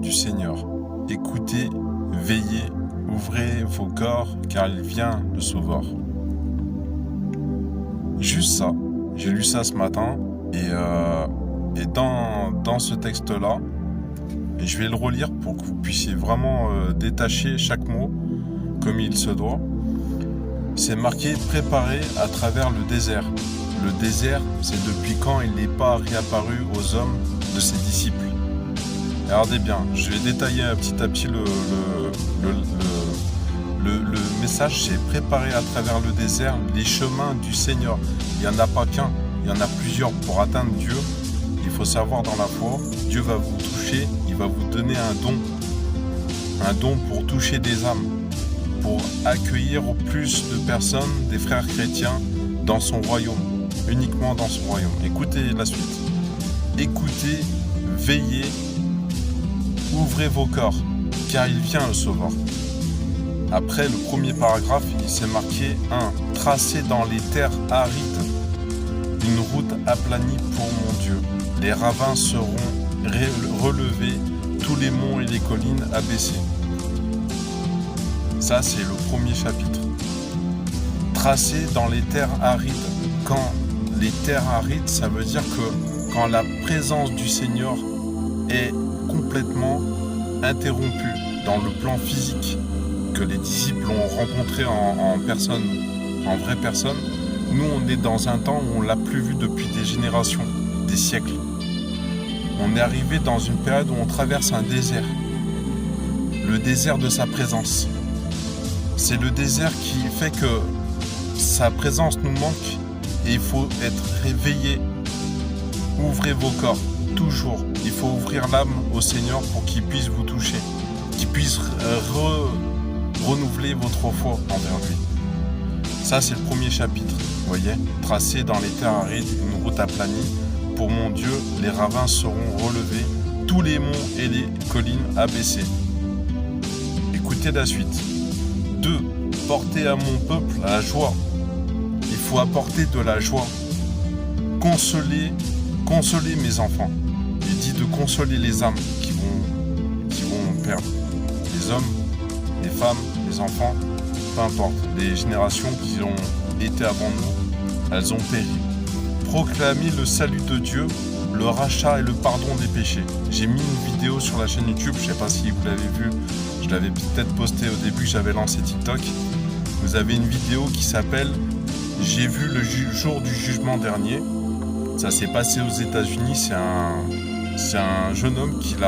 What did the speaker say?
du Seigneur. Écoutez, veillez, ouvrez vos corps, car il vient le Sauveur. Juste ça, j'ai lu ça ce matin, et dans ce texte-là, et je vais le relire pour que vous puissiez vraiment détacher chaque mot comme il se doit. C'est marqué « Préparé à travers le désert ». Le désert, c'est depuis quand il n'est pas réapparu aux hommes de ses disciples. Regardez bien, je vais détailler petit à petit le message. C'est « Préparé à travers le désert les chemins du Seigneur ». Il n'y en a pas qu'un, il y en a plusieurs. Pour atteindre Dieu, il faut savoir dans la foi, Dieu va vous toucher, il va vous donner un don pour toucher des âmes, pour accueillir plus de personnes, des frères chrétiens, dans son royaume, uniquement dans son royaume. Écoutez la suite. Écoutez, veillez, ouvrez vos corps, car il vient le Sauveur. Après le premier paragraphe, il s'est marqué 1. Tracé dans les terres arides, une route aplanie pour mon Dieu. Les ravins seront relevés, tous les monts et les collines abaissés. Ça, c'est le premier chapitre. Tracé dans les terres arides. Quand les terres arides, ça veut dire que quand la présence du Seigneur est complètement interrompue dans le plan physique, que les disciples ont rencontré en personne, en vraie personne, nous, on est dans un temps où on ne l'a plus vu depuis des générations, des siècles. On est arrivé dans une période où on traverse un désert. Le désert de sa présence. C'est le désert qui fait que sa présence nous manque et il faut être réveillé. Ouvrez vos corps, toujours. Il faut ouvrir l'âme au Seigneur pour qu'il puisse vous toucher, qu'il puisse renouveler votre foi envers lui. Ça, c'est le premier chapitre, vous voyez. Tracé dans les terres arides, une route aplanie. Pour mon Dieu, les ravins seront relevés, tous les monts et les collines abaissés. Écoutez la suite. 2. Porter à mon peuple la joie. Il faut apporter de la joie. Consoler mes enfants. Il dit de consoler les âmes qui vont perdre. Les hommes, les femmes, les enfants, peu importe. Les générations qui ont été avant nous, elles ont péri. Proclamer le salut de Dieu, le rachat et le pardon des péchés. J'ai mis une vidéo sur la chaîne YouTube, je ne sais pas si vous l'avez vue, je l'avais peut-être postée au début, j'avais lancé TikTok. Vous avez une vidéo qui s'appelle « J'ai vu le jour du jugement dernier ». Ça s'est passé aux États-Unis, c'est un jeune homme qui l'a